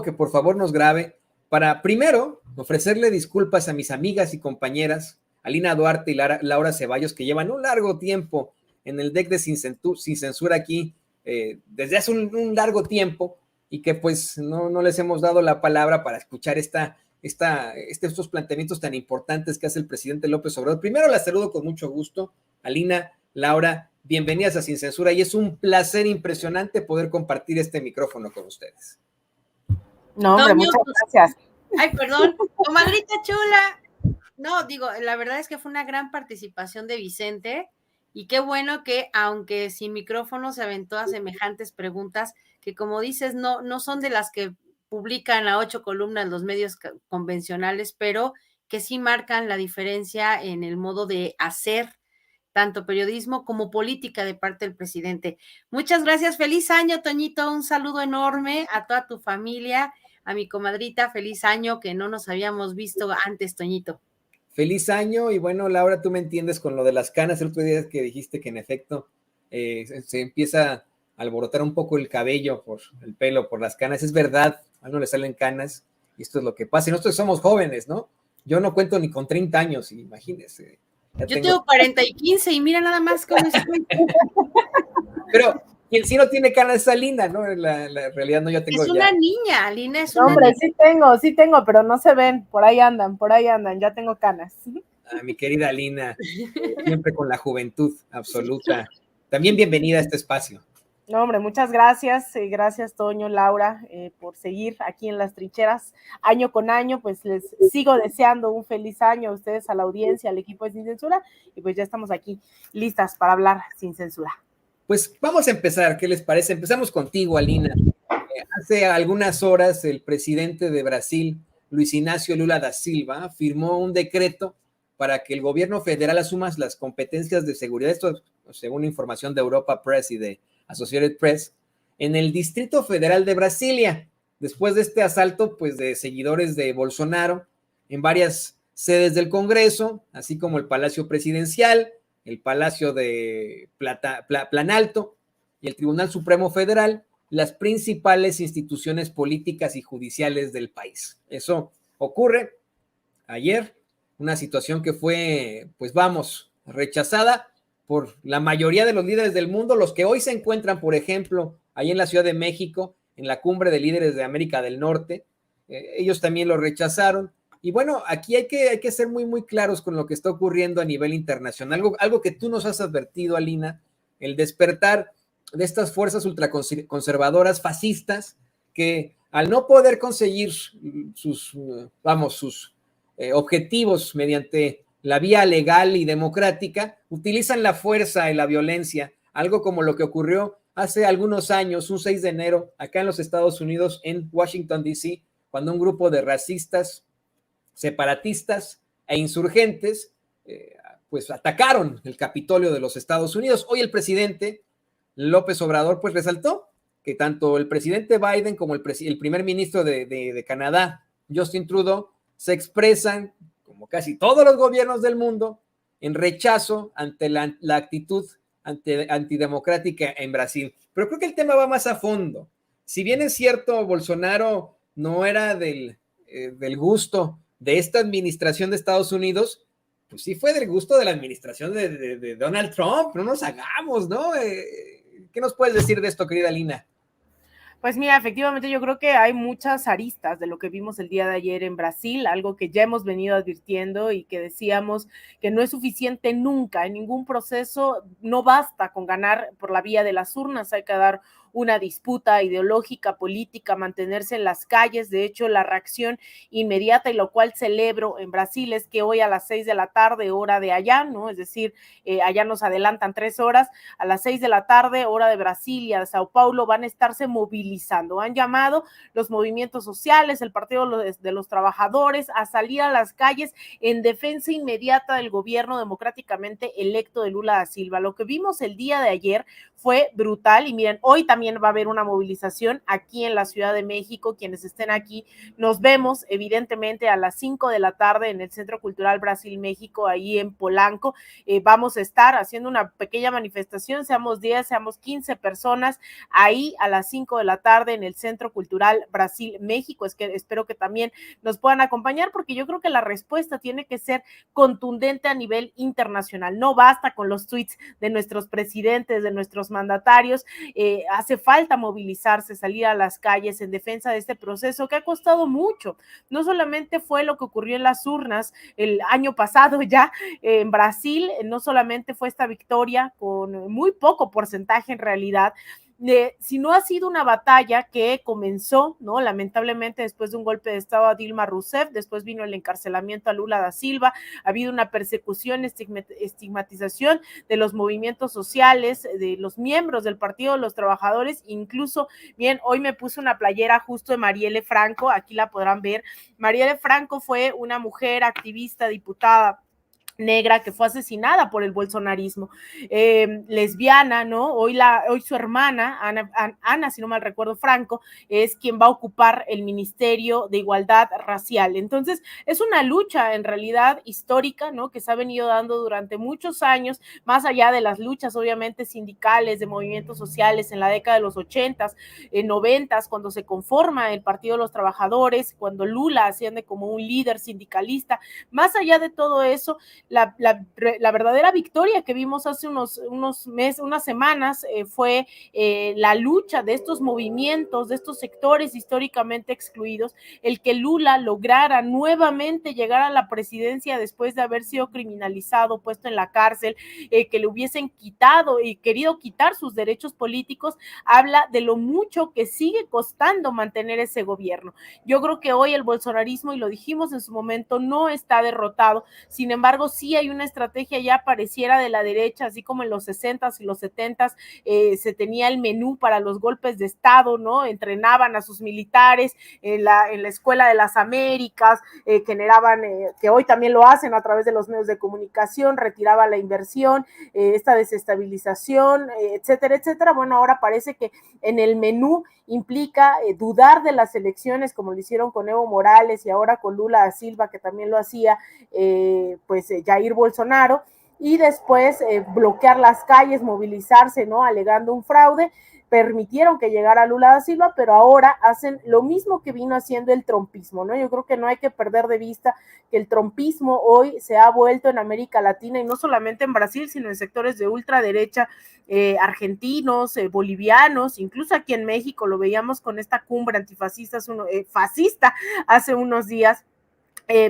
que por favor nos grabe para, primero, ofrecerle disculpas a mis amigas y compañeras, Alina Duarte y Laura Ceballos, que llevan un largo tiempo en el deck de Sin Censura aquí, desde hace un largo tiempo, y que pues no les hemos dado la palabra para escuchar estos planteamientos tan importantes que hace el presidente López Obrador. Primero la saludo con mucho gusto, Alina, Laura, bienvenidas a Sin Censura, y es un placer impresionante poder compartir este micrófono con ustedes. No, hombre, muchas gracias. Ay, perdón, comadrita chula. No, digo, la verdad es que fue una gran participación de Vicente, y qué bueno que, aunque sin micrófono, se aventó a semejantes preguntas que, como dices, no son de las que publican a 8 columnas los medios convencionales, pero que sí marcan la diferencia en el modo de hacer tanto periodismo como política de parte del presidente. Muchas gracias, feliz año, Toñito, un saludo enorme a toda tu familia, a mi comadrita, feliz año, que no nos habíamos visto antes, Toñito. Feliz año, y bueno, Laura, tú me entiendes con lo de las canas. El otro día que dijiste que en efecto se empieza a alborotar un poco el cabello, por el pelo, por las canas. Es verdad, a uno le salen canas, y esto es lo que pasa. Y nosotros somos jóvenes, ¿no? Yo no cuento ni con 30 años, imagínense. Yo tengo 40 y 15, y mira nada más cómo estoy. Pero quien sí no tiene canas es Alina, ¿no? La realidad no, yo tengo. Es una niña, Alina, es una hombre, niña. Sí tengo, pero no se ven, por ahí andan, ya tengo canas. Mi querida Alina, siempre con la juventud absoluta. También bienvenida a este espacio. No, hombre, muchas gracias, gracias Toño, Laura, por seguir aquí en las trincheras, año con año. Pues les sigo deseando un feliz año a ustedes, a la audiencia, al equipo de Sin Censura, y pues ya estamos aquí listas para hablar sin censura. Pues vamos a empezar, ¿qué les parece? Empezamos contigo, Alina. Hace algunas horas el presidente de Brasil, Luis Ignacio Lula da Silva, firmó un decreto para que el gobierno federal asuma las competencias de seguridad, esto según información de Europa Press y de Associated Press, en el Distrito Federal de Brasilia, después de este asalto pues de seguidores de Bolsonaro en varias sedes del Congreso, así como el Palacio Presidencial, el Palacio de Planalto y el Tribunal Supremo Federal, las principales instituciones políticas y judiciales del país. Eso ocurre ayer, una situación que fue, pues vamos, rechazada por la mayoría de los líderes del mundo, los que hoy se encuentran, por ejemplo, ahí en la Ciudad de México, en la cumbre de líderes de América del Norte, ellos también lo rechazaron. Y bueno, aquí hay que ser muy, muy claros con lo que está ocurriendo a nivel internacional. Algo que tú nos has advertido, Alina, el despertar de estas fuerzas ultraconservadoras fascistas que al no poder conseguir sus objetivos mediante la vía legal y democrática, utilizan la fuerza y la violencia, algo como lo que ocurrió hace algunos años, un 6 de enero, acá en los Estados Unidos, en Washington, D.C., cuando un grupo de racistas, separatistas e insurgentes, pues atacaron el Capitolio de los Estados Unidos. Hoy el presidente López Obrador pues resaltó que tanto el presidente Biden como el primer ministro de Canadá, Justin Trudeau, se expresan, como casi todos los gobiernos del mundo, en rechazo ante la actitud antidemocrática en Brasil. Pero creo que el tema va más a fondo. Si bien es cierto, Bolsonaro no era del gusto de esta administración de Estados Unidos, pues sí fue del gusto de la administración de Donald Trump. No nos hagamos, ¿no? ¿Qué nos puedes decir de esto, querida Lina? Pues mira, efectivamente yo creo que hay muchas aristas de lo que vimos el día de ayer en Brasil, algo que ya hemos venido advirtiendo y que decíamos que no es suficiente nunca, en ningún proceso no basta con ganar por la vía de las urnas, hay que dar una disputa ideológica, política, mantenerse en las calles. De hecho, la reacción inmediata, y lo cual celebro en Brasil, es que hoy a las 6 de la tarde, hora de allá, ¿no? Es decir, allá nos adelantan 3 horas, a las 6 de la tarde, hora de Brasilia, de Sao Paulo, van a estarse movilizando. Han llamado los movimientos sociales, el Partido de los Trabajadores, a salir a las calles en defensa inmediata del gobierno democráticamente electo de Lula da Silva. Lo que vimos el día de ayer fue brutal, y miren, hoy también también va a haber una movilización aquí en la Ciudad de México. Quienes estén aquí, nos vemos evidentemente a las 5 de la tarde en el Centro Cultural Brasil México, ahí en Polanco. Vamos a estar haciendo una pequeña manifestación, seamos 10, seamos 15 personas, ahí a las 5 de la tarde en el Centro Cultural Brasil México. Es que espero que también nos puedan acompañar, porque yo creo que la respuesta tiene que ser contundente a nivel internacional. No basta con los tweets de nuestros presidentes, de nuestros mandatarios. Hace falta movilizarse, salir a las calles en defensa de este proceso que ha costado mucho. No solamente fue lo que ocurrió en las urnas el año pasado ya en Brasil, no solamente fue esta victoria con muy poco porcentaje en realidad, si no ha sido una batalla que comenzó, ¿no? Lamentablemente después de un golpe de estado a Dilma Rousseff, después vino el encarcelamiento a Lula da Silva, ha habido una persecución, estigmatización de los movimientos sociales, de los miembros del Partido de los Trabajadores, incluso, bien, hoy me puse una playera justo de Marielle Franco, aquí la podrán ver. Marielle Franco fue una mujer activista, diputada negra que fue asesinada por el bolsonarismo, lesbiana, ¿no? Hoy su hermana, Ana, si no mal recuerdo, Franco, es quien va a ocupar el Ministerio de Igualdad Racial. Entonces, es una lucha en realidad histórica, ¿no? Que se ha venido dando durante muchos años, más allá de las luchas, obviamente, sindicales, de movimientos sociales en la década de los 80s, 90s, cuando se conforma el Partido de los Trabajadores, cuando Lula asciende como un líder sindicalista. Más allá de todo eso, la verdadera victoria que vimos hace unos meses, unas semanas, fue la lucha de estos movimientos, de estos sectores históricamente excluidos, el que Lula lograra nuevamente llegar a la presidencia después de haber sido criminalizado, puesto en la cárcel, que le hubiesen quitado y querido quitar sus derechos políticos, habla de lo mucho que sigue costando mantener ese gobierno. Yo creo que hoy el bolsonarismo, y lo dijimos en su momento, no está derrotado. Sin embargo, sí hay una estrategia ya pareciera de la derecha, así como en los 60s y los 70s se tenía el menú para los golpes de Estado, ¿no? Entrenaban a sus militares en la Escuela de las Américas, generaban, que hoy también lo hacen a través de los medios de comunicación, retiraba la inversión, esta desestabilización, etcétera, etcétera. Bueno, ahora parece que en el menú implica dudar de las elecciones, como lo hicieron con Evo Morales y ahora con Lula da Silva, que también lo hacía Jair Bolsonaro, y después bloquear las calles, movilizarse, ¿no? Alegando un fraude. Permitieron que llegara Lula da Silva, pero ahora hacen lo mismo que vino haciendo el trumpismo, ¿no? Yo creo que no hay que perder de vista que el trumpismo hoy se ha vuelto en América Latina, y no solamente en Brasil, sino en sectores de ultraderecha, argentinos, bolivianos, incluso aquí en México lo veíamos con esta cumbre antifascista fascista hace unos días.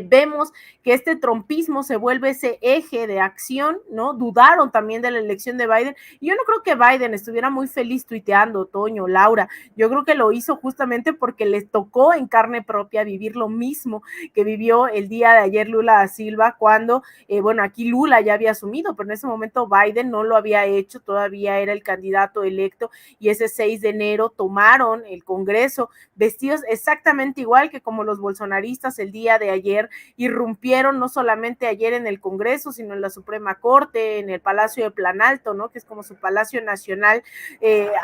Vemos que este trumpismo se vuelve ese eje de acción, ¿no? Dudaron también de la elección de Biden, y yo no creo que Biden estuviera muy feliz tuiteando, Toño, Laura. Yo creo que lo hizo justamente porque les tocó en carne propia vivir lo mismo que vivió el día de ayer Lula da Silva, cuando, bueno, aquí Lula ya había asumido, pero en ese momento Biden no lo había hecho, todavía era el candidato electo, y ese 6 de enero tomaron el Congreso vestidos exactamente igual que como los bolsonaristas el día de ayer, irrumpieron no solamente ayer en el Congreso, sino en la Suprema Corte, en el Palacio de Planalto, ¿no? Que es como su palacio nacional,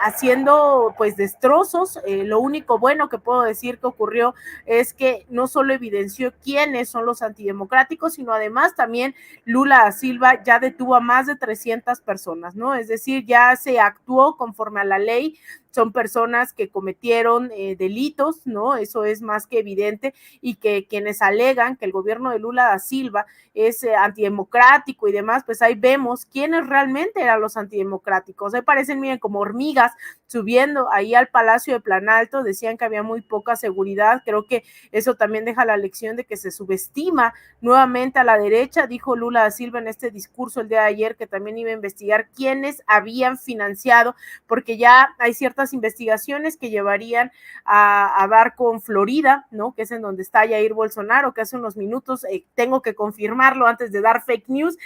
haciendo pues destrozos. Lo único bueno que puedo decir que ocurrió es que no solo evidenció quiénes son los antidemocráticos, sino además también Lula da Silva ya detuvo a más de 300 personas, ¿no? Es decir, ya se actuó conforme a la ley. Son personas que cometieron delitos, ¿no? Eso es más que evidente, y que quienes alegan que el gobierno de Lula da Silva es antidemocrático y demás, pues ahí vemos quiénes realmente eran los antidemocráticos. Ahí parecen, miren, como hormigas subiendo ahí al Palacio de Planalto, decían que había muy poca seguridad. Creo que eso también deja la lección de que se subestima nuevamente a la derecha. Dijo Lula da Silva en este discurso el día de ayer que también iba a investigar quiénes habían financiado, porque ya hay ciertas investigaciones que llevarían a dar con Florida, ¿no? Que es en donde está Jair Bolsonaro, que hace unos minutos, tengo que confirmarlo antes de dar fake news,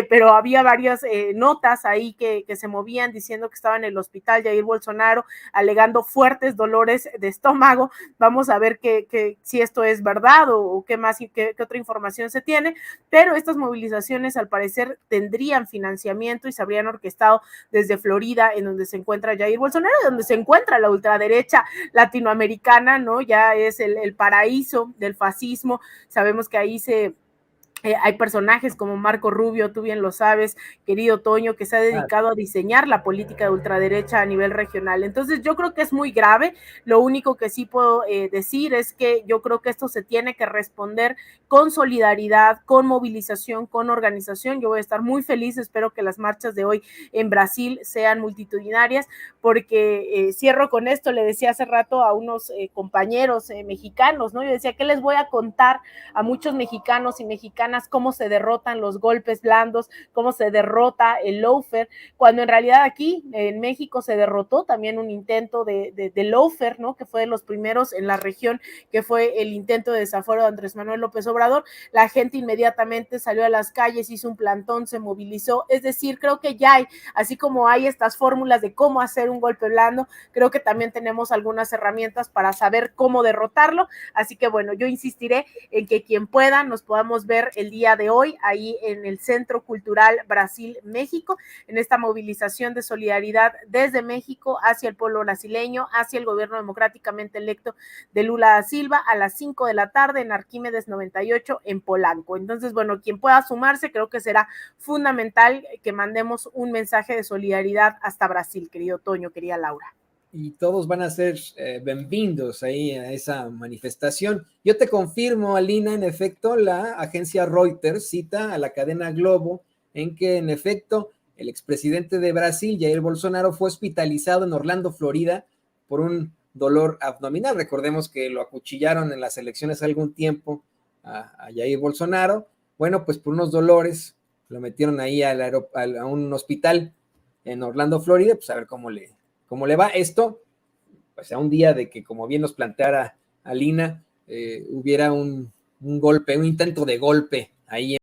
pero había varias notas ahí que se movían diciendo que estaba en el hospital Jair Bolsonaro, alegando fuertes dolores de estómago. Vamos a ver si esto es verdad o qué más, qué otra información se tiene, pero estas movilizaciones al parecer tendrían financiamiento y se habrían orquestado desde Florida, en donde se encuentra Jair Bolsonaro, donde donde se encuentra la ultraderecha latinoamericana, ¿no? Ya es el paraíso del fascismo. Sabemos que ahí hay personajes como Marco Rubio, tú bien lo sabes, querido Toño, que se ha dedicado a diseñar la política de ultraderecha a nivel regional. Entonces yo creo que es muy grave. Lo único que sí puedo decir es que yo creo que esto se tiene que responder con solidaridad, con movilización, con organización. Yo voy a estar muy feliz, espero que las marchas de hoy en Brasil sean multitudinarias, porque cierro con esto, le decía hace rato a unos compañeros mexicanos, ¿no? Yo decía, ¿qué les voy a contar a muchos mexicanos y mexicanas cómo se derrotan los golpes blandos, cómo se derrota el lawfare, cuando en realidad aquí en México se derrotó también un intento de lawfare, ¿no? Que fue de los primeros en la región, que fue el intento de desafuero de Andrés Manuel López Obrador. La gente inmediatamente salió a las calles, hizo un plantón, se movilizó. Es decir, creo que ya hay, así como hay estas fórmulas de cómo hacer un golpe blando, creo que también tenemos algunas herramientas para saber cómo derrotarlo. Así que bueno, yo insistiré en que quien pueda nos podamos ver el día de hoy ahí en el Centro Cultural Brasil-México, en esta movilización de solidaridad desde México hacia el pueblo brasileño, hacia el gobierno democráticamente electo de Lula da Silva, a las 5 de la tarde en Arquímedes 98 en Polanco. Entonces, bueno, quien pueda sumarse, creo que será fundamental que mandemos un mensaje de solidaridad hasta Brasil, querido Toño, querida Laura. Y todos van a ser bienvenidos ahí a esa manifestación. Yo te confirmo, Alina, en efecto, la agencia Reuters cita a la cadena Globo en que, en efecto, el expresidente de Brasil, Jair Bolsonaro, fue hospitalizado en Orlando, Florida, por un dolor abdominal. Recordemos que lo acuchillaron en las elecciones algún tiempo a Jair Bolsonaro. Bueno, pues por unos dolores lo metieron ahí a un hospital en Orlando, Florida, pues a ver cómo le va esto, pues a un día de que, como bien nos planteara Alina, hubiera un golpe, un intento de golpe ahí